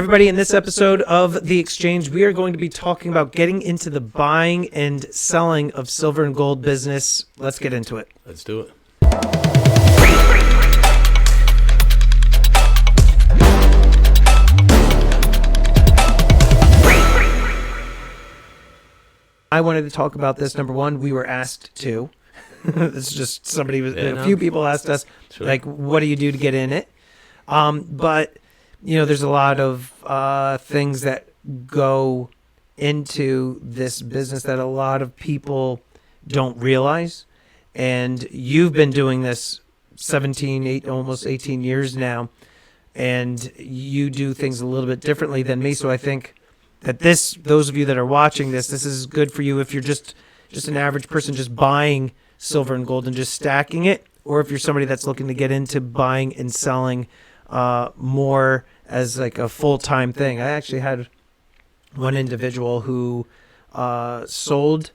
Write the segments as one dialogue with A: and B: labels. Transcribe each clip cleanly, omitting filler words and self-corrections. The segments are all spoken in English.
A: Everybody, in this episode of The Exchange, we are going to be talking about getting into the buying and selling of silver and gold business. Let's get into it.
B: Let's do it.
A: I wanted to talk about this. Number one, we were asked to. It's just a few people asked us,
B: Sure.
A: like, what do you do to get in it? But, you know, there's a lot of things that go into this business that a lot of people don't realize. And you've been doing this almost 18 years now, and you do things a little bit differently than me. So I think that those of you that are watching this is good for you if you're just an average person just buying silver and gold and just stacking it, or if you're somebody that's looking to get into buying and selling more as like a full-time thing. I actually had one individual who sold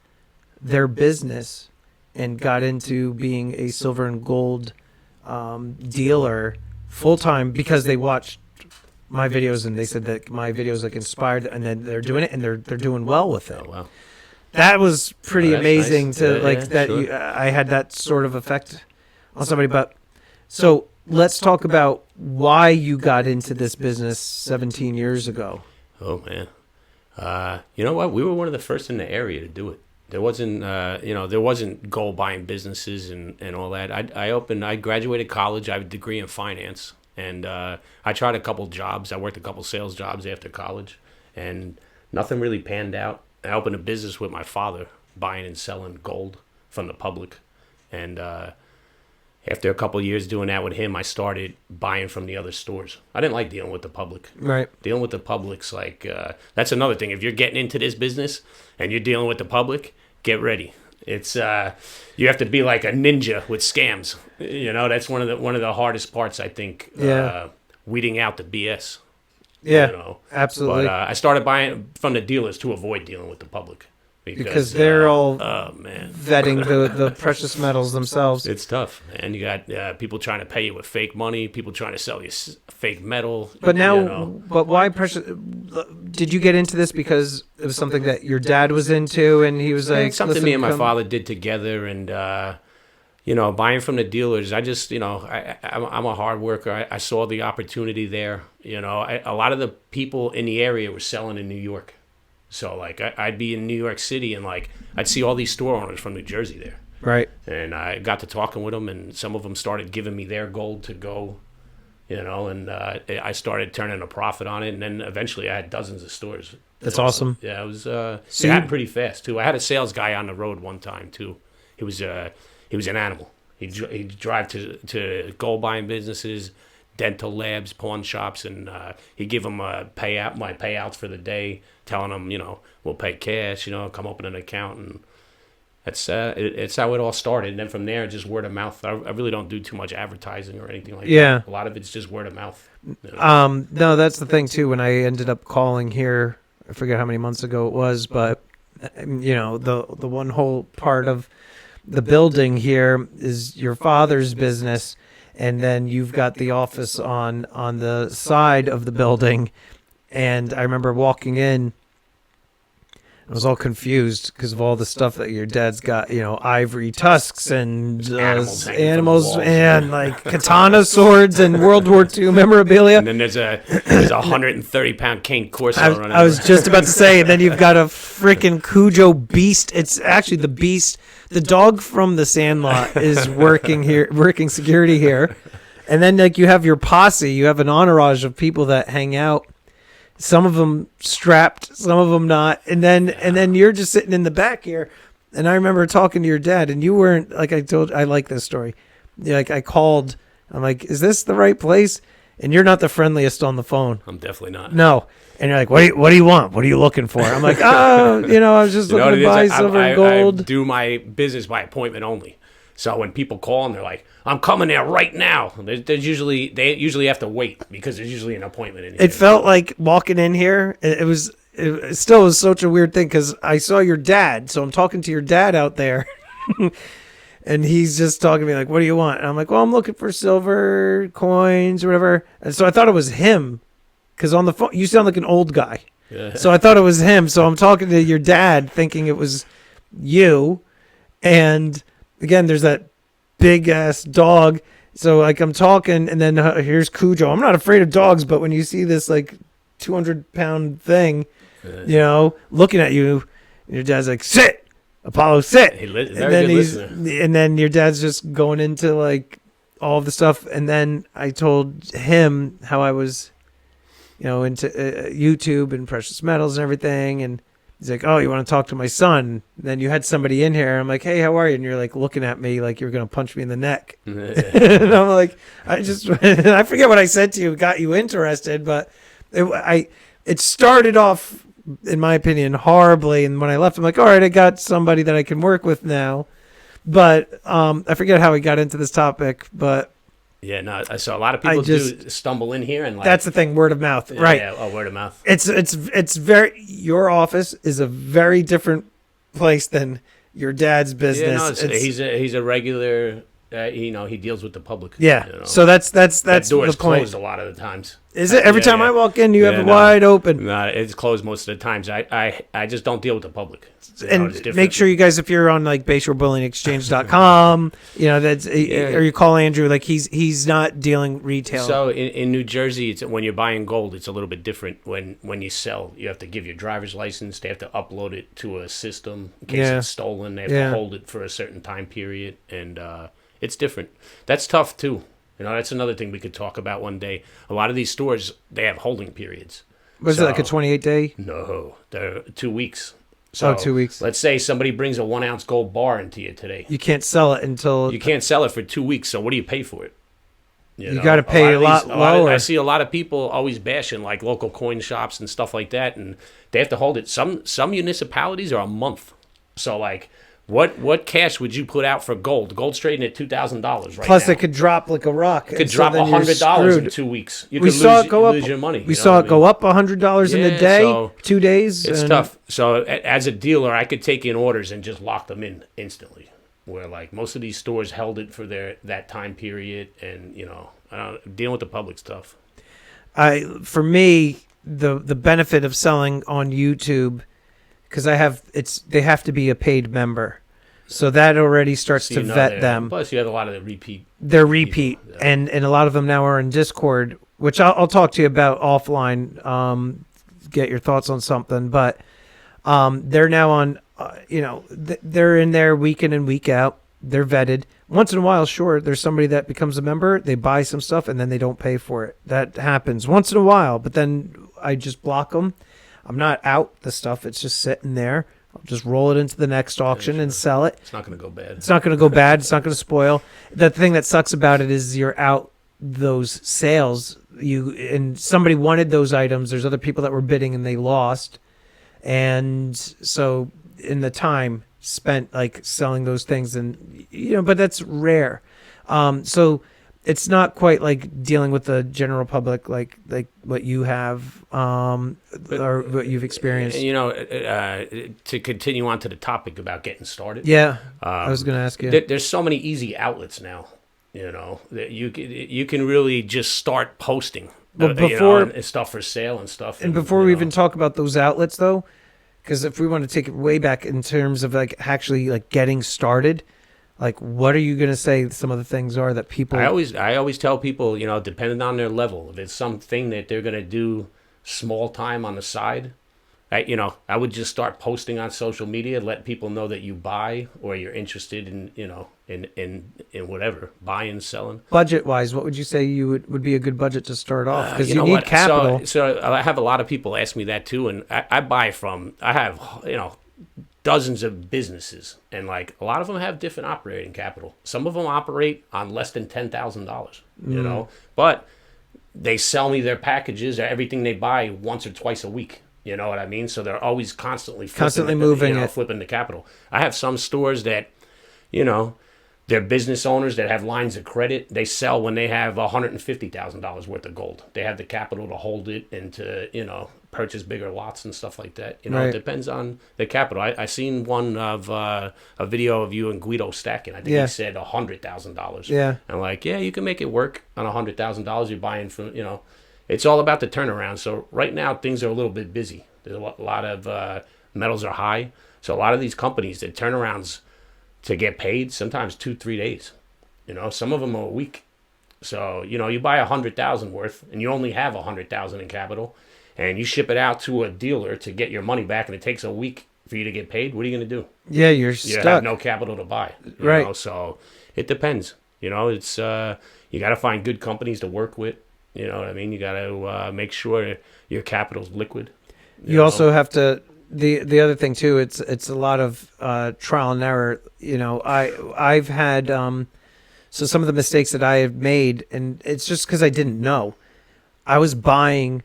A: their business and got into being a silver and gold dealer full-time because they watched my videos and they said that my videos like inspired, and then they're doing it and they're doing well with it.
B: Oh, wow.
A: That was pretty
B: That's
A: amazing
B: nice.
A: to
B: Sure.
A: I had that sort of effect on somebody. But so let's talk about why you got into this business 17 years ago.
B: Oh, man. You know what? We were one of the first in the area to do it. There wasn't gold buying businesses and all that. I graduated college. I have a degree in finance. And I tried a couple jobs. I worked a couple sales jobs after college. And nothing really panned out. I opened a business with my father, buying and selling gold from the public. And after a couple of years doing that with him, I started buying from the other stores. I didn't like dealing with the public.
A: Right.
B: Dealing with the public's like, that's another thing. If you're getting into this business and you're dealing with the public, get ready. It's you have to be like a ninja with scams. You know, that's one of the hardest parts, I think.
A: Yeah.
B: Weeding out the BS.
A: Yeah,
B: You know?
A: absolutely.
B: But I started buying from the dealers to avoid dealing with the public.
A: Because they're all
B: oh, man.
A: vetting the precious metals themselves.
B: It's tough, man. You got people trying to pay you with fake money, people trying to sell you fake metal.
A: But now,
B: you know.
A: but why precious? Did you get into this because it was something that your dad was into, and he was like,
B: It's something
A: "Listen,
B: me and my
A: come-"
B: father did together, and buying from the dealers. I just, I'm a hard worker. I saw the opportunity there. You know, a lot of the people in the area were selling in New York, so like I'd be in New York City, and like I'd see all these store owners from New Jersey there,
A: Right.
B: and I got to talking with them, and some of them started giving me their gold to go. And I started turning a profit on it, and then eventually I had dozens of stores.
A: That's awesome.
B: Yeah, it was.
A: So
B: It happened pretty fast too. I had a sales guy on the road one time too. He was an animal. He'd drive to gold buying businesses, dental labs, pawn shops, and he'd give them my payouts for the day, telling them, we'll pay cash, come open an account, and that's it's how it all started. And then from there, just word of mouth. I really don't do too much advertising or anything like
A: Yeah.
B: that. A lot of it's just word of mouth.
A: No, that's the thing too. When I ended up calling here, I forget how many months ago it was, but the one whole part of the building here is your father's business, and then you've got the office on the side of the building. And I remember walking in, I was all confused because of all the stuff that your dad's got, ivory tusks and
B: Animals hanging from the
A: animals
B: walls.
A: and like katana swords and World War II memorabilia.
B: And then there's a 130-pound cane Corso running.
A: I was
B: around.
A: just about to say, and then you've got a freaking Cujo beast. It's actually the beast. The dog from The Sandlot is working security here. And then like you have your posse, you have an entourage of people that hang out. Some of them strapped, some of them not. And then you're just sitting in the back here. And I remember talking to your dad, and you weren't, like I like this story. Like I called, I'm like, is this the right place? And you're not the friendliest on the phone.
B: I'm definitely not.
A: No. And you're like, what do you want? What are you looking for? I'm like, I was just
B: You know
A: looking
B: what
A: to
B: it is?
A: buy silver and gold.
B: I do my business by appointment only. So when people call and they're like, "I'm coming there right now," they usually have to wait because there's usually an appointment in here.
A: It felt like walking in here. It still was such a weird thing because I saw your dad. So I'm talking to your dad out there. And he's just talking to me like, "What do you want?" And I'm like, "Well, I'm looking for silver coins or whatever." And so I thought it was him because on the phone you sound like an old guy.
B: Yeah.
A: So I thought it was him. So I'm talking to your dad, thinking it was you. And again, there's that big ass dog. So like I'm talking, and then here's Cujo. I'm not afraid of dogs, but when you see this like 200-pound thing, you know, looking at you, your dad's like, "Sit, Apollo, sit."
B: Very
A: And then
B: good listener.
A: and then your dad's just going into like all the stuff. And then I told him how I was, you know, into YouTube and precious metals and everything. And he's like, "Oh, you want to talk to my son?" And then you had somebody in here. I'm like, "Hey, how are you?" And you're like looking at me like you're going to punch me in the neck. And I'm like, I forget what I said to you, got you interested, but it started off, in my opinion, horribly. And when I left, I'm like, all right, I got somebody that I can work with now. But I forget how we got into this topic, but
B: Yeah, no. So a lot of people do stumble in here and like
A: that's the thing, word of mouth, right?
B: Yeah, word of mouth.
A: It's very, your office is a very different place than your dad's business.
B: Yeah, no, he's a regular. You know, he deals with the public.
A: Yeah.
B: You know.
A: So that's
B: that
A: the
B: door's
A: point.
B: closed a lot of the times.
A: Is it every time I walk in, you have it
B: no.
A: wide open?
B: No, it's closed most of the times. I just don't deal with the public. You know,
A: And
B: it's different.
A: make sure you guys, if you're on like BayshoreBullingExchange.com, you know, that's or you call Andrew, like he's not dealing retail.
B: So in New Jersey, it's when you're buying gold, it's a little bit different. When you sell, you have to give your driver's license. They have to upload it to a system in case it's stolen. They have to hold it for a certain time period, and it's different. That's tough too. You know, that's another thing we could talk about one day. A lot of these stores, they have holding periods.
A: Was it like a 28-day?
B: No, they're 2 weeks. So
A: 2 weeks.
B: Let's say somebody brings a 1 ounce gold bar into you today.
A: You can't sell it until
B: You can't sell it for 2 weeks. So what do you pay for it?
A: You got to pay a lot lower.
B: I see a lot of people always bashing like local coin shops and stuff like that, and they have to hold it. Some municipalities are a month. So like, what cash would you put out for gold? Gold's trading at $2,000 right
A: Plus,
B: now.
A: it could drop like a rock.
B: It could drop $100 in 2 weeks. You
A: We
B: could
A: saw it go up.
B: lose your money.
A: We saw it go up $100 in a
B: Yeah,
A: day,
B: so
A: 2 days.
B: It's
A: and
B: tough. So as a dealer, I could take in orders and just lock them in instantly. Where like most of these stores held it for that time period, and you know, dealing with the public stuff.
A: For me, the benefit of selling on YouTube, because they have to be a paid member, so that already starts
B: So
A: to
B: you know
A: vet them.
B: Plus, you have a lot of the repeat.
A: They're repeat,
B: Yeah.
A: and a lot of them now are in Discord, which I'll talk to you about offline. Get your thoughts on something, but they're now on. They're in there week in and week out. They're vetted. Once in a while, sure, there's somebody that becomes a member. They buy some stuff and then they don't pay for it. That happens once in a while, but then I just block them. I'm not out the stuff. It's just sitting there. I'll just roll it into the next auction and sell it.
B: It's not going to go bad.
A: It's not going to go bad. It's not going to spoil. The thing that sucks about it is you're out those sales. And somebody wanted those items. There's other people that were bidding and they lost. And so in the time spent like selling those things, and but that's rare. So it's not quite like dealing with the general public like what you have or what you've experienced.
B: To continue on to the topic about getting started.
A: Yeah, I was going to ask you.
B: There's so many easy outlets now. That you can really just start posting.
A: But before
B: and stuff for sale and stuff.
A: And before we even talk about those outlets, though, because if we want to take it way back in terms of like actually like getting started, like what are you going to say some of the things are that people...
B: I always tell people, depending on their level, if it's something that they're going to do small time on the side, I would just start posting on social media, let people know that you buy or you're interested in, in whatever, buying, selling.
A: Budget-wise, what would you say would be a good budget to start off? Because you need capital.
B: So I have a lot of people ask me that too, and I have, dozens of businesses, and like a lot of them have different operating capital. Some of them operate on less than $10,000, but they sell me their packages or everything they buy once or twice a week. You know what I mean? So they're always constantly
A: moving
B: flipping the capital. I have some stores that, they're business owners that have lines of credit. They sell when they have $150,000 worth of gold. They have the capital to hold it and to, purchase bigger lots and stuff like that.
A: Right.
B: It depends on the capital. I seen one of a video of you and Guido stacking. I think he said $100,000.
A: Yeah.
B: And like, yeah, you can make it work on $100,000. You're buying from, it's all about the turnaround. So right now things are a little bit busy. There's a lot of metals are high. So a lot of these companies, the turnarounds to get paid sometimes 2-3 days. Some of them are a week. So you buy 100,000 worth, and you only have 100,000 in capital, and you ship it out to a dealer to get your money back, and it takes a week for you to get paid. What are you going to do?
A: Yeah, you're
B: You
A: stuck.
B: have no capital to buy.
A: Right.
B: So it depends. It's you got to find good companies to work with. You know what I mean? You got to make sure your capital's liquid.
A: You also have to. The other thing too, it's a lot of trial and error. I've had so some of the mistakes that I have made, and it's just because I didn't know. I was buying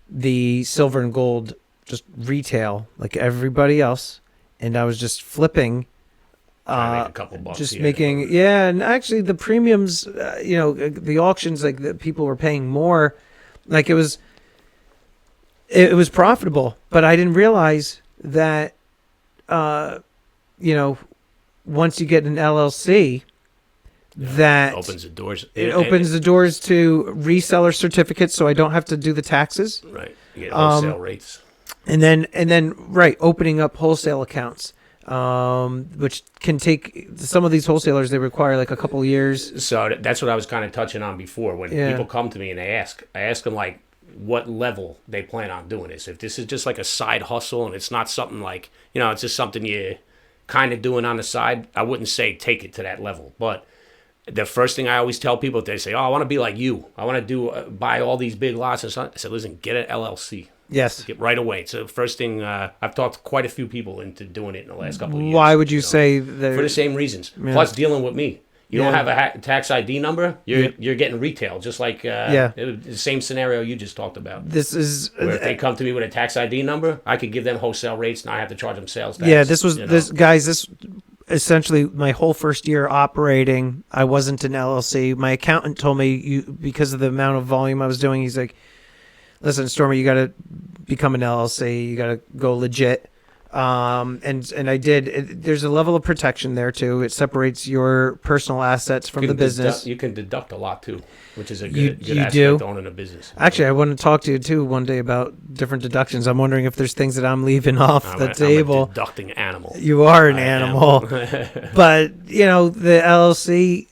A: the silver and gold just retail like everybody else, and I was just flipping.
B: Trying to make a couple bucks.
A: Just
B: here.
A: making, yeah, and actually the premiums, the auctions, like the people were paying more, like it was profitable, but I didn't realize that, once you get an LLC, that
B: opens the doors.
A: it opens the doors to reseller certificates, so I don't have to do the taxes,
B: Right. You get wholesale rates.
A: and then right, opening up wholesale accounts. Which can take some of these wholesalers, they require like a couple years.
B: So that's what I was kind of touching on before. When
A: Yeah.
B: people come to me and I ask them like what level they plan on doing this. If this is just like a side hustle and it's not something like, it's just something you kind of doing on the side, I wouldn't say take it to that level. But the first thing I always tell people, if they say, "Oh, I want to be like you. I want to buy all these big lots and stuff," I said, "Listen, get an LLC.
A: Yes.
B: Get right away." So the first thing, I've talked to quite a few people into doing it in the last couple of years.
A: Why would you say that?
B: For the same reasons.
A: Yeah.
B: Plus, dealing with me. You don't
A: Yeah.
B: have a tax ID number, you're getting retail, just like
A: Yeah.
B: the same scenario you just talked about.
A: This is
B: Where if they come to me with a tax ID number, I could give them wholesale rates, and I have to charge them sales tax.
A: yeah. This was
B: you know?
A: this guys. This essentially my whole first year operating. I wasn't an LLC. My accountant told me because of the amount of volume I was doing. He's like, "Listen, Stormy, you got to become an LLC. You got to go legit." And I did. There's a level of protection there too. It separates your personal assets from the business.
B: You can deduct a lot too, which is a
A: You
B: good aspect
A: do?
B: to owning a business.
A: Actually, I want to talk to you too one day about different deductions. I'm wondering if there's things that I'm leaving off
B: I'm
A: the
B: a
A: table.
B: deducting animal.
A: You are an
B: I am.
A: animal, but the LLC,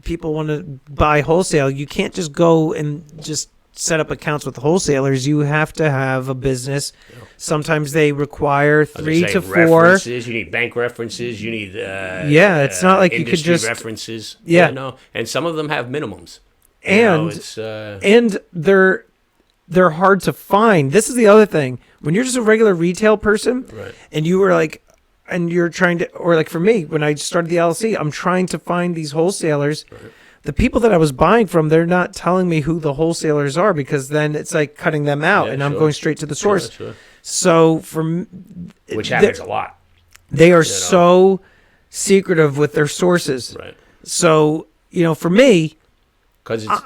A: people want to buy wholesale. You can't just go and just set up accounts with wholesalers. You have to have a business. Sometimes they require
B: I was gonna
A: 3
B: say
A: to 4.
B: references. You need bank references. You need
A: It's not like you could
B: industry
A: just
B: references.
A: Yeah.
B: No, and some of them have minimums.
A: And
B: it's
A: and they're hard to find. This is the other thing. When you're just a regular retail person,
B: right.
A: and you were like, and you're trying to, or like for me, when I started the LLC, I'm trying to find these wholesalers.
B: Right.
A: The people that I was buying from, they're not telling me who the wholesalers are, because then it's like cutting them out,
B: Yeah,
A: and I'm
B: sure.
A: going straight to the source.
B: Sure.
A: So
B: Which happens a lot.
A: they are so secretive with their sources.
B: Right.
A: So for me,
B: Because it's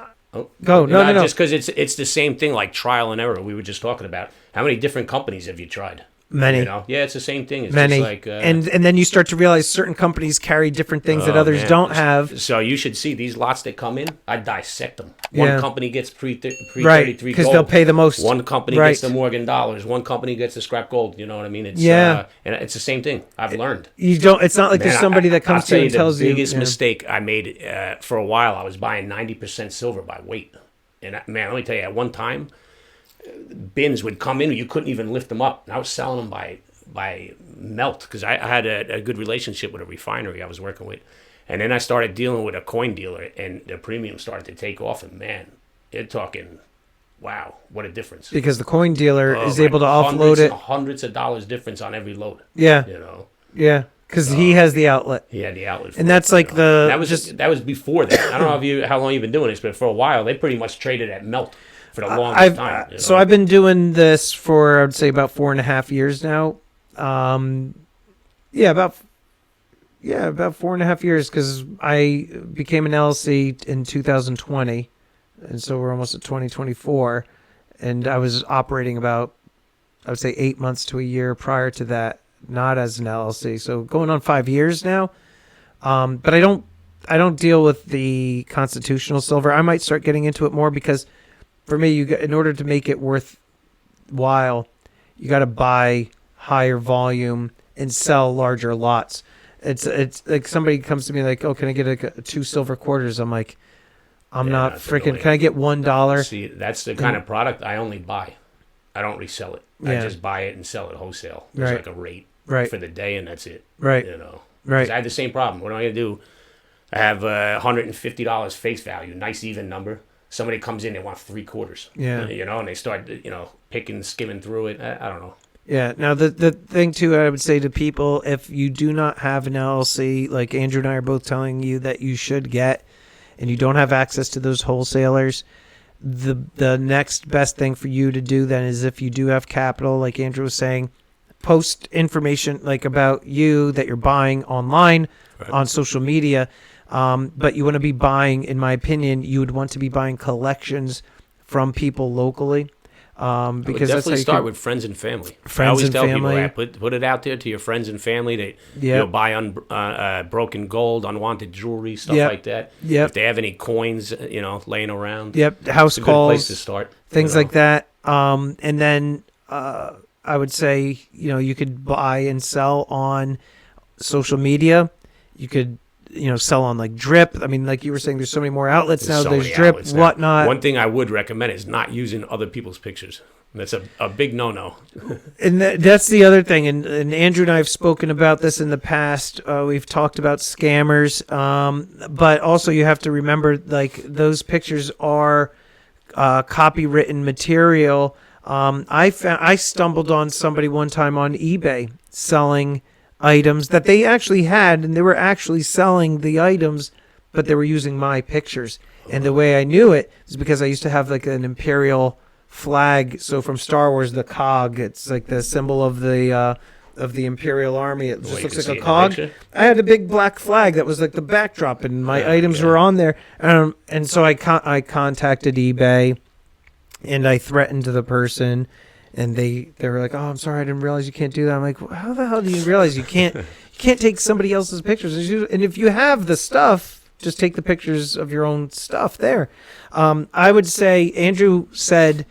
A: go. No.
B: Just because it's the same thing, like trial and error. We were just talking about how many different companies have you tried?
A: many.
B: Yeah, it's the same thing. It's
A: Many,
B: just like
A: and then you start to realize certain companies carry different things that others
B: man.
A: don't have.
B: So you should see these lots that come in. I dissect them. One
A: Yeah.
B: company gets pre
A: Right,
B: 33
A: because
B: gold.
A: they'll pay the most.
B: One company
A: Right.
B: gets the Morgan dollars. One company gets the scrap gold. You know what I mean? It's,
A: Yeah.
B: and it's the same thing. I've learned.
A: You don't. It's not like there's
B: Man,
A: somebody that comes
B: I'll
A: to you
B: tell
A: and tells
B: the
A: you.
B: biggest
A: yeah.
B: mistake I made for a while. I was buying 90% silver by weight, and man, let me tell you, at one time, bins would come in, you couldn't even lift them up. And I was selling them by melt, because I had a good relationship with a refinery I was working with, and then I started dealing with a coin dealer, and the premium started to take off. And man, you're talking, wow, what a difference!
A: Because the coin dealer
B: Oh,
A: is
B: man,
A: able to offload
B: hundreds
A: it.
B: and hundreds of dollars difference on every load.
A: Yeah,
B: You know.
A: yeah. Because he has the outlet.
B: He had the outlet for
A: And
B: it,
A: that's
B: you
A: like
B: know.
A: the-
B: that was
A: just-
B: that was before that. I don't know how long you've been doing this, but for a while they pretty much traded at melt for the longest time. You know?
A: So I've been doing this for, I would say, about 4.5 years now. About 4.5 years, because I became an LLC in 2020, and so we're almost at 2024, and I was operating about, I would say, 8 months to a year prior to that, not as an LLC. So going on 5 years now. But I don't deal with the constitutional silver. I might start getting into it more, because for me, in order to make it worthwhile, you got to buy higher volume and sell larger lots. It's like somebody comes to me like, oh, can I get a 2 silver quarters? I'm like, I'm not
B: that's
A: freaking.
B: annoying.
A: Can I get $1?
B: See, that's the kind of product I only buy. I don't resell it.
A: Yeah.
B: I just buy it and sell it wholesale. There's
A: Right.
B: like a rate
A: Right.
B: for the day, and that's it.
A: Right.
B: You know. 'Cause
A: Right.
B: I had the same problem. What am I gonna do? I have $150 face value, nice even number. Somebody comes in, they want 3/4.
A: Yeah.
B: You know, and they start, picking, skimming through it. I don't know.
A: Yeah. Now the thing too, I would say to people, if you do not have an LLC, like Andrew and I are both telling you that you should get, and you don't have access to those wholesalers, the next best thing for you to do then is, if you do have capital, like Andrew was saying, post information like about you that you're buying online
B: Right.
A: on social media. But you want to be buying, in my opinion, you would want to be buying collections from people locally. Because
B: Because
A: that's how
B: definitely
A: you
B: start
A: can,
B: with friends and family. I
A: Friends
B: always
A: and
B: tell
A: family.
B: people that. Put it out there to your friends and family. They
A: Yep.
B: buy broken gold, unwanted jewelry, stuff
A: Yep.
B: like that.
A: Yep.
B: If they have any coins, laying around.
A: Yep, house
B: It's a good place to
A: calls,
B: start.
A: things like that. And then I would say, you could buy and sell on social media. You could, sell on like Drip. I mean, like you were saying, there's so many more outlets now.
B: so
A: There's
B: many
A: Drip,
B: outlets now.
A: whatnot.
B: One thing I would recommend is not using other people's pictures. That's a big no-no.
A: And that's the other thing. And Andrew and I have spoken about this in the past. We've talked about scammers. But also you have to remember, like, those pictures are copywritten material. I stumbled on somebody one time on eBay selling items that they actually had, and they were actually selling the items, but they were using my pictures. And the way I knew it is because I used to have like an Imperial flag. So from Star Wars, the cog, it's like the symbol of the Imperial Army. It
B: Well,
A: just
B: you
A: looks
B: can see
A: like
B: it
A: a
B: in the
A: cog.
B: picture.
A: I had a big black flag that was like the backdrop, and my items
B: yeah.
A: were on there. And so I contacted eBay, and I threatened the person, and they were like, "Oh, I'm sorry, I didn't realize you can't do that." I'm like, "How the hell do you realize you can't take somebody else's pictures? And if you have the stuff, just take the pictures of your own stuff there." I would say, Andrew said,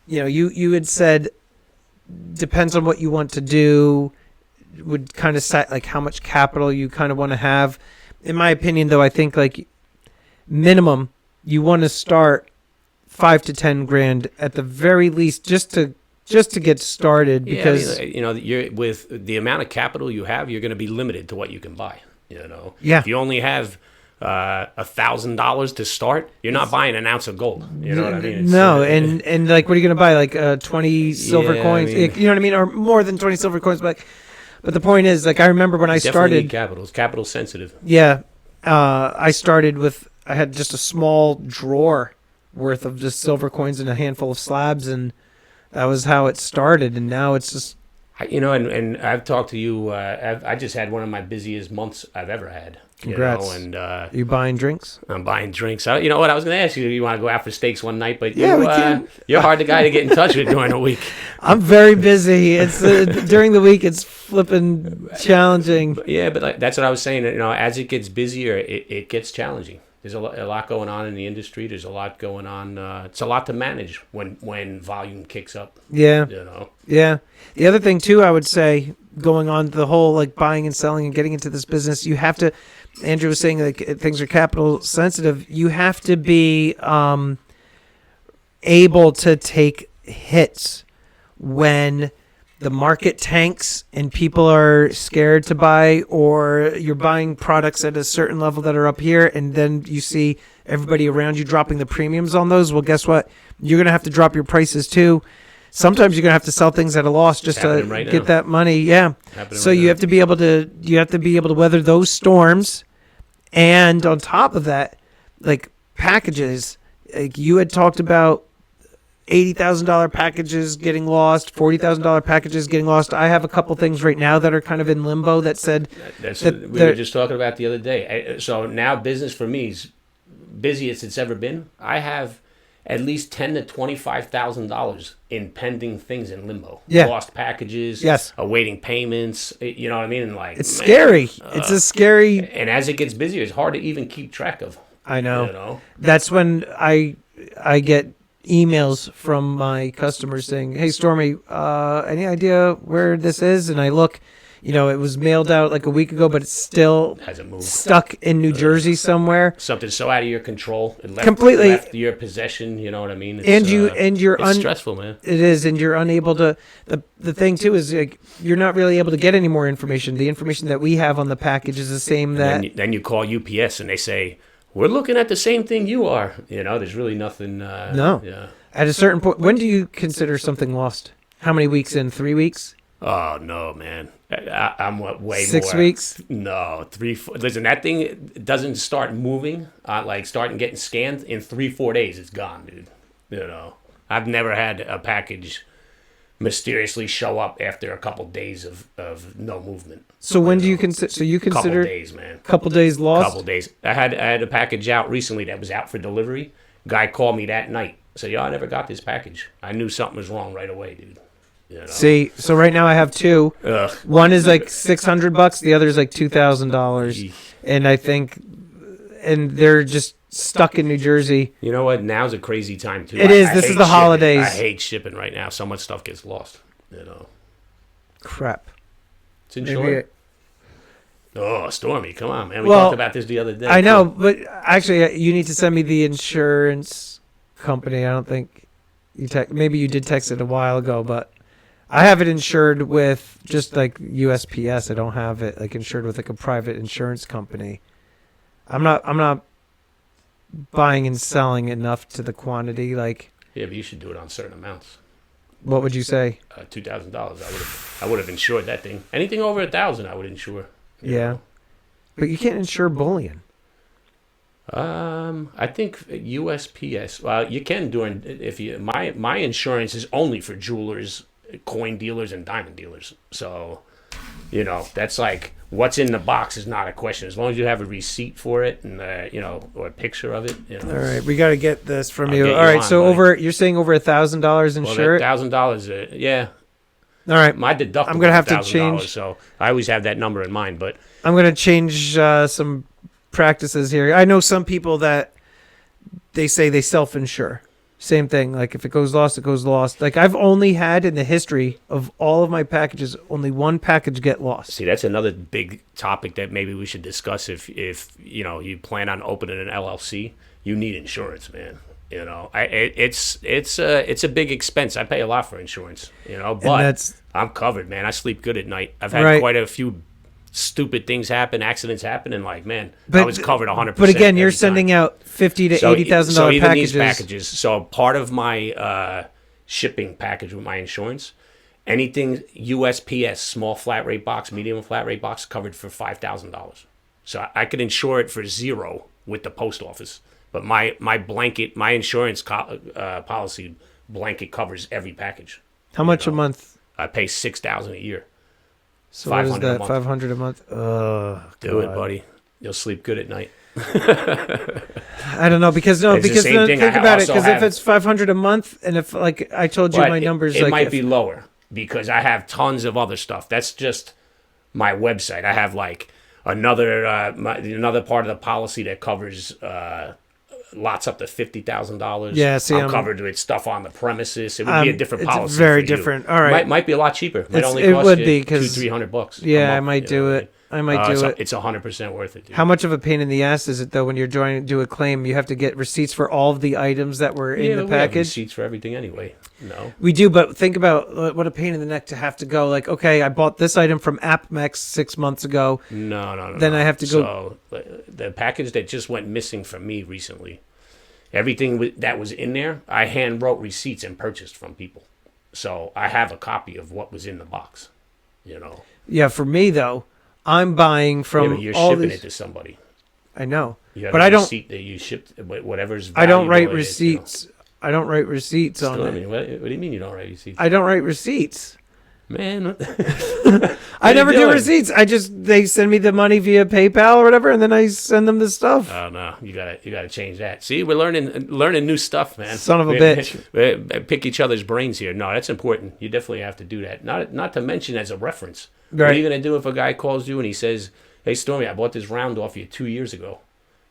A: you had said, depends on what you want to do, would kind of set like how much capital you kind of want to have. In my opinion, though, I think like minimum you want to start 5 to 10 grand at the very least, just to get started, because
B: you're with the amount of capital you have, you're going to be limited to what you can buy.
A: Yeah.
B: If you only have $1,000 to start, you're not buying an ounce of gold. You know what I mean?
A: No, and like, what are you going to buy? Like 20 silver
B: Yeah, I
A: coins,
B: mean-
A: you know what I mean, or more than 20 silver coins. But the point is, like, I remember when I
B: definitely
A: started.
B: need capital. It's capital sensitive.
A: Yeah, I started with, I had just a small drawer worth of just silver coins and a handful of slabs, and that was how it started. And now it's just,
B: And I've talked to you. I just had one of my busiest months I've ever had.
A: Congrats.
B: And
A: you buying drinks?
B: I'm buying drinks. You know what? I was going to ask you. You want to go out for steaks one night, but
A: Yeah, we can.
B: You're hard the guy to get in touch with during the week.
A: I'm very busy. It's during the week. It's flipping challenging.
B: But like, that's what I was saying. As it gets busier, it gets challenging. There's a lot going on in the industry. There's a lot going on. It's a lot to manage when volume kicks up.
A: Yeah.
B: Yeah.
A: The other thing too, I would say, going on the whole like buying and selling and getting into this business, you have to. Andrew was saying like things are capital sensitive. You have to be able to take hits when the market tanks and people are scared to buy, or you're buying products at a certain level that are up here, and then you see everybody around you dropping the premiums on those. Well, guess what? You're going to have to drop your prices too. Sometimes you're going to have to sell things at a loss just to
B: right
A: get
B: now.
A: that money. Yeah. So
B: right
A: you
B: now.
A: have to be able to weather those storms. And on top of that, like packages, like you had talked about $80,000 packages getting lost, $40,000 packages getting lost. I have a couple things right now that are kind of in limbo that said
B: That's
A: that
B: we were just talking about the other day. So now business for me is busiest it's ever been. I have at least $10,000 to $25,000 in pending things in limbo.
A: Yeah.
B: Lost packages.
A: Yes.
B: Awaiting payments. You know what I mean? And like
A: it's
B: man,
A: scary. It's a scary.
B: And as it gets busier, it's hard to even keep track of.
A: I know.
B: You know.
A: That's when I get emails from my customers saying, "Hey, Stormy, any idea where this is?" And I look, it was mailed out like a week ago, but it's still
B: Hasn't moved.
A: stuck in New Jersey somewhere.
B: Something so out of your control, it
A: Completely.
B: left your possession. You know what I mean? It's,
A: You're
B: it's stressful, man.
A: It is, and you're unable to. The thing too is like you're not really able to get any more information. The information that we have on the package is the same that.
B: Then you call UPS and they say, "We're looking at the same thing you are." There's really nothing.
A: No.
B: Yeah.
A: At a certain point, when do you consider something lost? How many weeks in? 3 weeks?
B: Oh no, man! I'm way
A: 6
B: more.
A: weeks?
B: No, 3. 4, listen, that thing doesn't start moving, like starting getting scanned in 3-4 days. It's gone, dude. I've never had a package mysteriously show up after a couple days of no movement.
A: So when do you consider? So you
B: Couple
A: consider
B: days, man.
A: couple days lost?
B: Couple days. I had a package out recently that was out for delivery. Guy called me that night. Said, "Yo, I never got this package." I knew something was wrong right away, dude.
A: See, so right now I have two.
B: Ugh.
A: One is like $600, the other is like $2,000,
B: Eesh.
A: and and they're just stuck in New Jersey.
B: You know what? Now's a crazy time too.
A: It is.
B: I
A: This
B: hate
A: is the
B: shipping.
A: holidays.
B: I hate shipping right now. So much stuff gets lost.
A: Crap.
B: It's
A: Maybe
B: insured. Oh, Stormy, come on, man. We
A: Well,
B: talked about this the other day.
A: I know, but actually, you need to send me the insurance company. I don't think maybe you did text it a while ago, but I have it insured with just like USPS. I don't have it like insured with like a private insurance company. I'm not buying and selling enough to the quantity. Like,
B: Yeah, but you should do it on certain amounts.
A: what would you say?
B: $2,000. I would have insured that thing. Anything over 1,000, I would insure. you
A: Yeah,
B: know.
A: but you can't insure bullion.
B: I think USPS. Well, you can my insurance is only for jewelers, coin dealers, and diamond dealers. So, that's like what's in the box is not a question as long as you have a receipt for it and or a picture of it.
A: All right, we got to get this from
B: I'll
A: you.
B: get
A: All
B: you
A: right,
B: on,
A: so
B: buddy.
A: you're saying over $1,000
B: Well,
A: insure it.
B: $1,000. Yeah,
A: All right,
B: my deductible.
A: I'm gonna have to
B: $1,000,
A: change-
B: So I always have that number in mind. But
A: I'm going to change some practices here. I know some people that they say they self-insure. Same thing. Like if it goes lost, it goes lost. Like I've only had in the history of all of my packages, only one package get lost.
B: see, that's another big topic that maybe we should discuss. If you plan on opening an LLC, you need insurance, man. It's a big expense. I pay a lot for insurance, but
A: that's-
B: I'm covered, man. I sleep good at night. I've had
A: Right.
B: quite a few stupid things happen, accidents happen, and like, man, I
A: But-
B: was covered 100%.
A: But again, you're
B: every time.
A: sending out $50,000 to
B: So
A: $80,000
B: even
A: packages.
B: these packages. So part of my shipping package with my insurance, anything USPS, small flat rate box, medium flat rate box, covered for $5,000. So I could insure it for $0 with the post office. But my insurance policy blanket covers every package.
A: How much a month?
B: I pay $6,000 a year.
A: So what is
B: 500 a
A: that?
B: month.
A: 500 a month?
B: Do it, buddy. You'll sleep good at night.
A: I don't know because
B: It's the same thing.
A: think
B: I
A: about it
B: also
A: because if
B: have-
A: it's 500 a month and if like I told you
B: But
A: my numbers
B: it
A: like
B: might
A: if-
B: be lower because I have tons of other stuff. That's just my website. I have like another part of the policy that covers lots up to $50,000.
A: Yeah, see,
B: I'm
A: I'm-
B: covered with stuff on the premises. It would be a different
A: it's
B: policy.
A: very
B: for you.
A: different. All right.
B: might be a lot cheaper. Might only
A: it
B: cost
A: would
B: you
A: be, 'cause-
B: $200-300.
A: Yeah,
B: a
A: I
B: month,
A: might do it. I might do it.
B: It's 100% worth it, dude.
A: How much of a pain in the ass is it though when you're trying to do a claim? You have to get receipts for all of the items that were in the
B: but we have
A: package.
B: receipts for everything anyway. No.
A: We do, but think about what a pain in the neck to have to go like, okay, I bought this item from AppMex 6 months ago.
B: No.
A: Then I have to go-
B: So the package that just went missing from me recently, everything that was in there, I hand wrote receipts and purchased from people. So I have a copy of what was in the box.
A: Yeah, for me though, I'm buying from
B: But you're
A: all
B: shipping
A: these.
B: it to somebody.
A: I know,
B: You have
A: but
B: a
A: I don't.
B: receipt that you shipped whatever's.
A: I don't write
B: valuable it is,
A: receipts. I don't write receipts on
B: Still, I
A: it.
B: mean, what do you mean you don't write receipts?
A: I don't write receipts.
B: Man, what
A: I
B: are you
A: never do
B: doing?
A: receipts. They send me the money via PayPal or whatever, and then I send them the stuff.
B: Oh no, you gotta change that. See, we're learning new stuff, man.
A: Son of a
B: We-
A: bitch.
B: we pick each other's brains here. No, that's important. You definitely have to do that. Not to mention as a reference. What are
A: Right.
B: you gonna do if a guy calls you and he says, "Hey, Stormy, I bought this round off you 2 years ago"?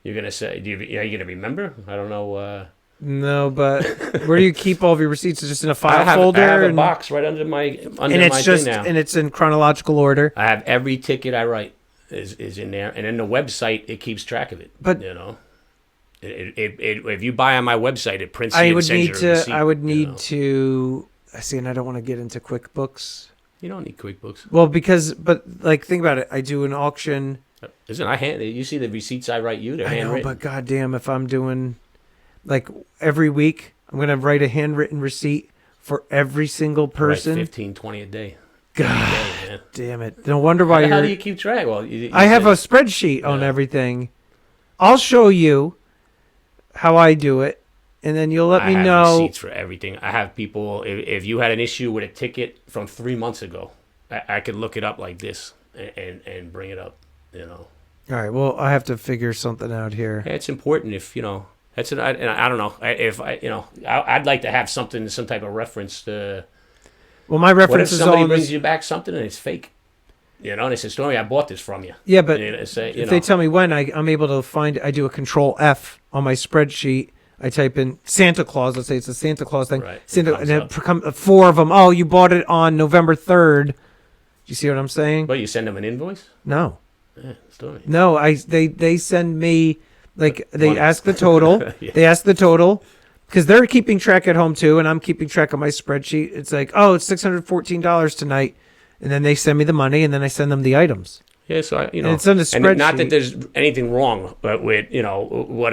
B: You're gonna say, are you gonna remember? I don't know.
A: No, but where do you keep all of your receipts? It's just in a file folder?
B: I have a
A: and,
B: box right under my
A: and it's
B: my
A: just
B: thing now.
A: and it's in chronological order.
B: I have every ticket I write is in there, and then the website it keeps track of it.
A: But
B: you know, if you buy on my website, it prints.
A: I
B: you
A: would
B: and sends
A: need
B: you a
A: to.
B: receipt,
A: I would
B: you
A: need
B: know.
A: to. I see, and I don't want to get into QuickBooks.
B: You don't need QuickBooks.
A: Well, but like, think about it. I do an auction.
B: Listen, you see the receipts I write you? They're
A: I know,
B: handwritten.
A: but goddamn, if I'm doing like every week, I'm gonna write a handwritten receipt for every single
B: I write
A: person.
B: 15, 20 a day.
A: God
B: Yeah, man.
A: damn it! No wonder why
B: How
A: you're.
B: do you keep track? Well, you
A: I have
B: said-
A: a spreadsheet on
B: Yeah.
A: everything. I'll show you how I do it, and then you'll let
B: I
A: me
B: have
A: know.
B: receipts for everything. I have people. If you had an issue with a ticket from 3 months ago, I could look it up like this and bring it up. You know,
A: All right. Well, I have to figure something out here.
B: yeah, it's important. If you know, that's an. I don't know. If I, you know, I'd like to have something, some type of reference to.
A: Well, my
B: What if
A: reference is
B: somebody
A: all.
B: brings you back something and it's fake? You know, and they say, "Stormy, I bought this from you."
A: Yeah, but
B: And it's, you
A: if
B: know,
A: they tell me when, I'm able to find. I do a Control F on my spreadsheet. I type in Santa Claus. Let's say it's a Santa Claus thing.
B: Right.
A: Santa,
B: Comes
A: and
B: up.
A: it come 4 of them. Oh, you bought it on November 3rd. You see what I'm saying?
B: But you send them an invoice.
A: No,
B: Yeah, Stormy.
A: no. They send me like they
B: Money.
A: ask the total.
B: Yeah.
A: They ask the total because they're keeping track at home too, and I'm keeping track on my spreadsheet. It's like, oh, it's $614 tonight, and then they send me the money, and then I send them the items.
B: Yeah, so I, you know,
A: And it's on the
B: and not
A: spreadsheet.
B: that there's anything wrong, but with you know what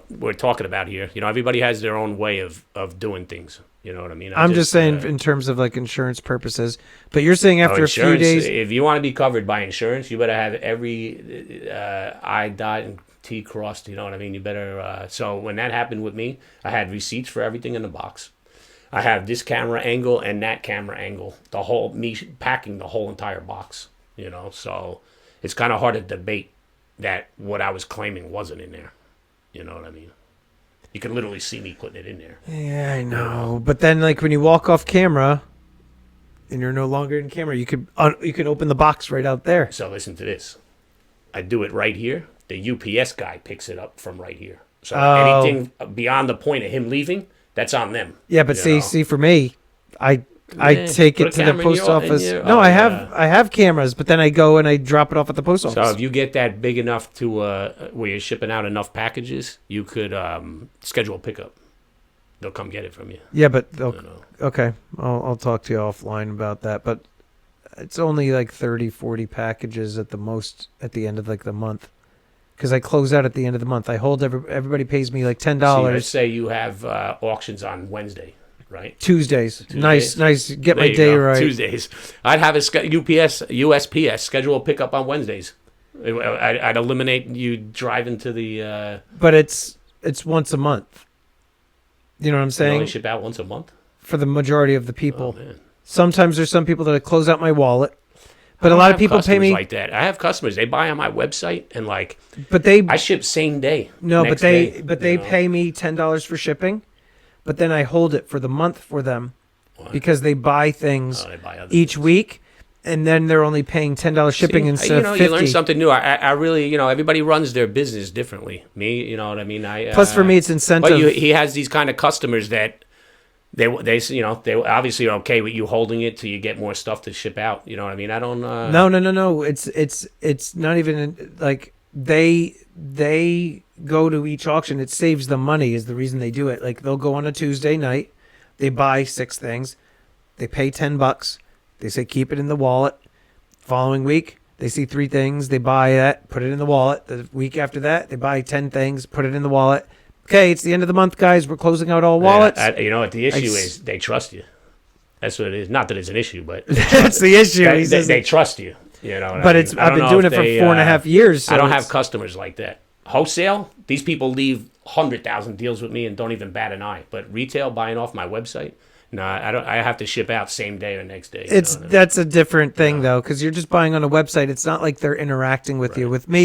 B: we're talking about here. You know, everybody has their own way of doing things. You know what I mean?
A: I'm just saying in terms of like insurance purposes. But you're saying after a few
B: insurance,
A: days,
B: if you want to be covered by insurance, you better have every I dot and T crossed. You know what I mean? You better. So when that happened with me, I had receipts for everything in the box. I have this camera angle and that camera angle. The whole me packing the whole entire box. You know, so it's kind of hard to debate that what I was claiming wasn't in there. You know what I mean? You can literally see me putting it in there.
A: yeah, I know. But then, like when you walk off camera, and you're no longer in camera, you could open the box right out there.
B: So listen to this. I do it right here. The UPS guy picks it up from right here. So
A: Oh.
B: anything beyond the point of him leaving, that's on them.
A: Yeah, but
B: You know?
A: see, for me, I
B: Yeah,
A: take
B: put
A: it
B: a
A: to the
B: camera in
A: post
B: your- in
A: office.
B: your-
A: No,
B: oh,
A: I
B: yeah.
A: have cameras, but then I go and I drop it off at the post
B: So
A: office.
B: if you get that big enough to where you're shipping out enough packages, you could schedule a pickup. They'll come get it from you.
A: Yeah, but
B: You know.
A: okay, I'll talk to you offline about that. But it's only like 30, 40 packages at the most at the end of like the month. Because I close out at the end of the month. I hold everybody pays me like
B: See, let's
A: $10
B: say you have auctions on Wednesday, right?
A: Tuesdays. Nice. Get
B: There
A: my
B: you
A: day
B: go.
A: right.
B: Tuesdays. I'd have a USPS schedule a pickup on Wednesdays. I'd eliminate you driving to the.
A: But it's once a month. You know what I'm
B: You
A: saying?
B: only ship out once a month.
A: For the majority of the
B: Oh
A: people.
B: man.
A: Sometimes there's some people that I close out my wallet. But
B: I
A: a
B: don't
A: lot
B: have
A: of people pay
B: customers
A: me.
B: like that. I have customers. They buy on my website and like
A: But they
B: I ship same day.
A: no,
B: next
A: but they
B: day,
A: but they
B: you know?
A: pay me $10 for shipping. But then I hold it for the month for them
B: Why?
A: because they buy things
B: Oh, they buy other
A: each
B: things.
A: week, and then they're only paying $10 shipping
B: See,
A: instead
B: you know,
A: of
B: you
A: $50.
B: learn something new. I really, you know, everybody runs their business differently. Me, you know what I mean.
A: Plus, for me, it's incentive.
B: But he has these kind of customers that they you know they obviously are okay with you holding it till you get more stuff to ship out. You know what I mean? I don't.
A: No. It's not even like they go to each auction. It saves them money is the reason they do it. Like they'll go on a Tuesday night, they buy 6 things, they pay $10. They say keep it in the wallet. Following week, they see 3 things, they buy that, put it in the wallet. The week after that, they buy 10 things, put it in the wallet. Okay, it's the end of the month, guys. We're closing out all wallets.
B: You know what the issue
A: I s-
B: is? They trust you. That's what it is. Not that it's an issue, but
A: That's the issue. He says
B: they trust you. You know. What
A: but
B: I mean?
A: it's
B: I
A: I've
B: don't
A: been
B: know
A: doing it
B: if
A: for
B: they,
A: 4.5 years. So
B: I don't
A: it's-
B: have customers like that. Wholesale, these people leave 100,000 deals with me and don't even bat an eye. But retail, buying off my website, No, I don't. I have to ship out same day or next day.
A: It's
B: what I mean?
A: that's a different thing though, because you're just buying on a website. It's not like they're interacting with you. With me,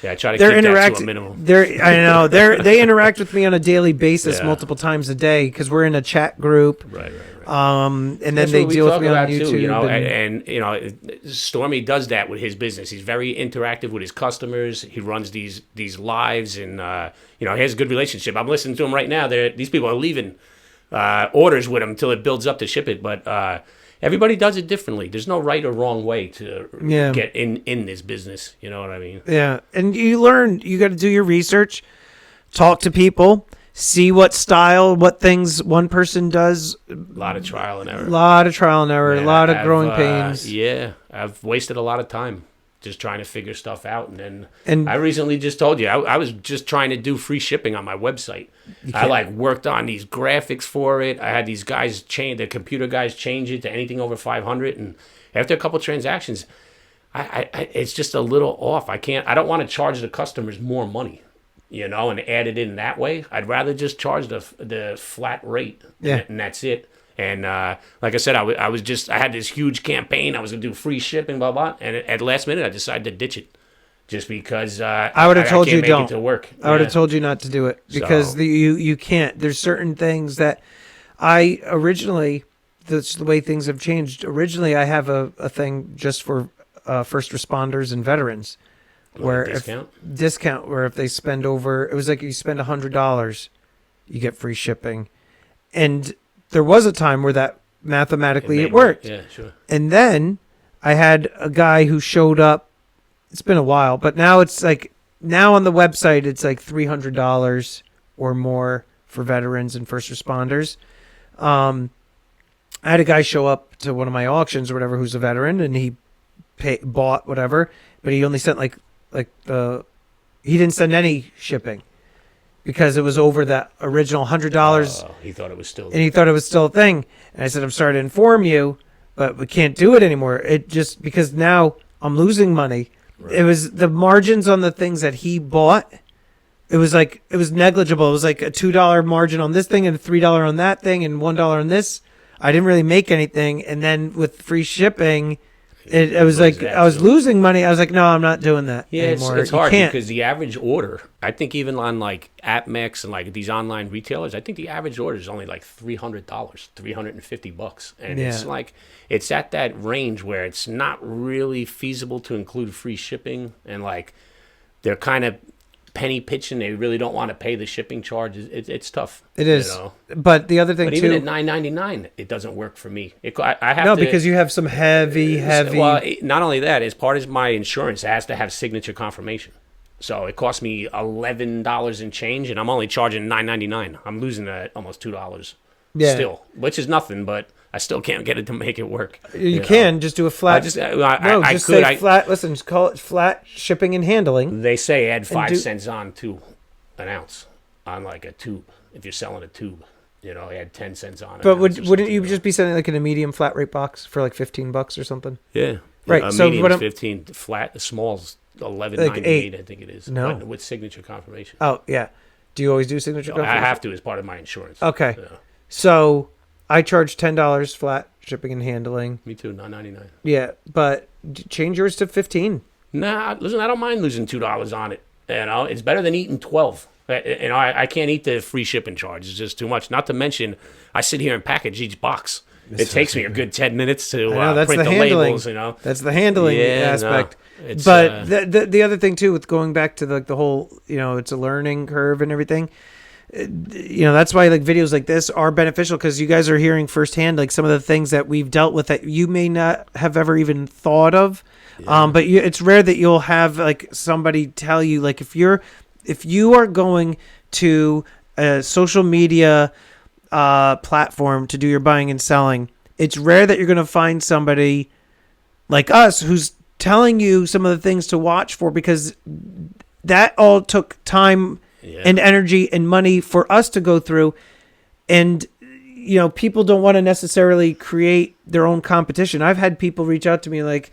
B: Yeah, I try to
A: they're
B: keep that to a
A: interacting.
B: minimum.
A: I know they interact with me on a daily basis,
B: Yeah.
A: multiple times a day, because we're in a chat group.
B: Right.
A: And then
B: That's
A: they
B: what we
A: deal with
B: talk
A: me on
B: about
A: YouTube.
B: too, you know,
A: and-
B: and you know, Stormy does that with his business. He's very interactive with his customers. He runs these lives, and you know, he has a good relationship. I'm listening to him right now. These people are leaving orders with him until it builds up to ship it, but everybody does it differently. There's no right or wrong way to
A: Yeah.
B: get in this business. You know what I mean?
A: Yeah, and you learn. You got to do your research, talk to people, see what style, what things one person does.
B: A lot of trial and error.
A: A lot of trial and error, a
B: Man,
A: lot of
B: I've,
A: growing pains.
B: Yeah, I've wasted a lot of time just trying to figure stuff out. And then
A: And-
B: I recently just told you, I was just trying to do free shipping on my website. I like worked on these graphics for it. I had these guys the computer guys change it to anything over 500. And after a couple transactions, I it's just a little off. I don't want to charge the customers more money, you know, and add it in that way. I'd rather just charge the flat rate,
A: Yeah.
B: and that's it. And like I said, I had this huge campaign. I was gonna do free shipping, blah blah. And at the last minute, I decided to ditch it, just because
A: I would have told you
B: can't make
A: don't.
B: it to work.
A: I would have
B: Yeah.
A: told you not to do it because
B: So-
A: you can't. There's certain things that I originally, that's the way things have changed. Originally, I have a thing just for first responders and veterans, where
B: Discount?
A: where if they spend over, it was like you spend $100, you get free shipping, and there was a time where that mathematically it worked.
B: Yeah, sure.
A: And then I had a guy who showed up. It's been a while, but now it's like, now on the website, it's like $300 or more for veterans and first responders. I had a guy show up to one of my auctions or whatever, who's a veteran, and he bought whatever, but he only sent he didn't send any shipping because it was over that original $100.
B: He thought it was still.
A: And he thought it was still a thing. And I said, I'm sorry to inform you, but we can't do it anymore. It just, because now I'm losing money.
B: Right.
A: It was the margins on the things that he bought. It was negligible. It was like a $2 margin on this thing and a $3 on that thing and $1 on this. I didn't really make anything. And then with free shipping, it was like I was losing money. I was like, no, I'm not doing that anymore.
B: It's
A: You
B: hard
A: can't.
B: because the average order, I think even on like AppMex and like these online retailers, I think the average order is only like $300, $350, and it's
A: Yeah.
B: like it's at that range where it's not really feasible to include free shipping, and like they're kind of penny pitching. They really don't want to pay the shipping charge. It's tough.
A: It is.
B: You know?
A: But the other thing
B: But
A: too.
B: even at $9.99, it doesn't work for me. I have
A: no,
B: to,
A: because you have some heavy.
B: Well, not only that, as part of my insurance, it has to have signature confirmation. So it costs me $11 and change, and I'm only charging $9.99. I'm losing almost $2 still, which is nothing, but I still can't get it to make it work.
A: You
B: know?
A: can just do a flat.
B: Just
A: say flat. Listen, just call it flat shipping and handling.
B: They say add 5 cents on to an ounce on like a tube. If you're selling a tube, you know, add 10 cents on it.
A: But wouldn't you just be selling like in a medium flat rate box for like $15 or something?
B: Yeah.
A: Right. So
B: medium's
A: what I'm,
B: 15, flat, the small's $11.98, I think it is.
A: No.
B: But with signature confirmation.
A: Oh yeah. Do you always do signature?
B: I
A: confirmation?
B: have to as part of my insurance.
A: Okay.
B: Yeah.
A: So I charge $10 flat shipping and handling.
B: Me too, $9.99.
A: Yeah, but change yours to 15.
B: Nah, listen, I don't mind losing $2 on it. You know, it's better than eating 12. You know, I can't eat the free shipping charge. It's just too much. Not to mention, I sit here and package each box. It takes me a good 10 minutes to
A: that's
B: print
A: the
B: the
A: handling.
B: labels, you know.
A: That's the handling
B: Yeah,
A: aspect.
B: no, it's,
A: But the other thing too, with going back to the whole, you know, it's a learning curve and everything. You know, that's why like videos like this are beneficial, because you guys are hearing firsthand like some of the things that we've dealt with that you may not have ever even thought of. But it's rare that you'll have like somebody tell you, like, if you are going to a social media platform to do your buying and selling, it's rare that you're going to find somebody like us who's telling you some of the things to watch for, because that all took time and energy and money for us to go through. And, you know, people don't want to necessarily create their own competition. I've had people reach out to me like,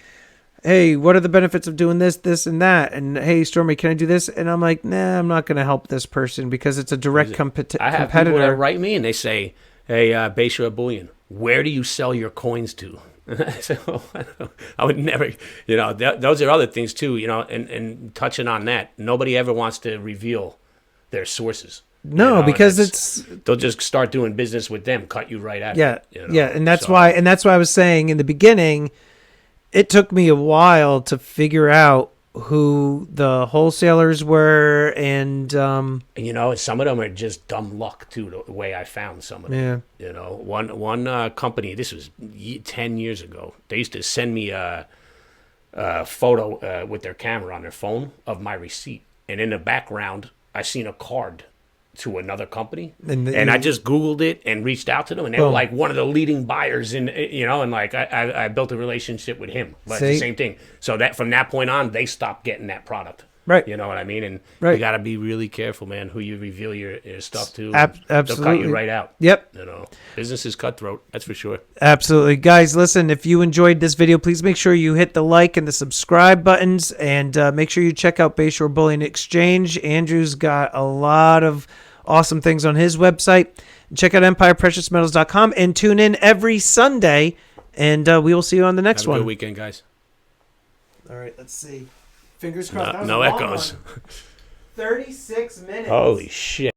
A: hey, what are the benefits of doing this, this, and that? And hey, Stormy, can I do this? And I'm like, nah, I'm not going to help this person because it's a direct
B: I have people
A: competitor.
B: that write me and they say, Hey, Bayshore Bullion, where do you sell your coins to? So I would never, those are other things too, and touching on that, nobody ever wants to reveal their sources.
A: No,
B: and
A: because
B: they'll just start doing business with them, cut you right out.
A: yeah,
B: of it,
A: yeah, and that's why I was saying in the beginning, it took me a while to figure out who the wholesalers were, and
B: and some of them are just dumb luck too. The way I found some of them.
A: yeah,
B: One company. This was 10 years ago. They used to send me a photo with their camera on their phone of my receipt, and in the background, I seen a card to another company, and I just Googled it and reached out to them, and they were like one of the leading buyers in, and like I built a relationship with him. But it's the same thing. So that from that point on, they stopped getting that product.
A: Right.
B: You know what I mean? And
A: right.
B: you got to be really careful, man, who you reveal your stuff to.
A: Absolutely.
B: They'll cut you right out.
A: Yep.
B: Business is cutthroat. That's for sure.
A: Absolutely. Guys, listen, if you enjoyed this video, please make sure you hit the like and the subscribe buttons, and make sure you check out Bayshore Bullion Exchange. Andrew's got a lot of awesome things on his website. Check out EmpirePreciousMetals.com and tune in every Sunday, and we will see you on the next
B: Have a
A: one.
B: good weekend, guys.
A: All right, let's see. Fingers crossed.
B: No echoes.
A: 36 minutes.
B: Holy shit.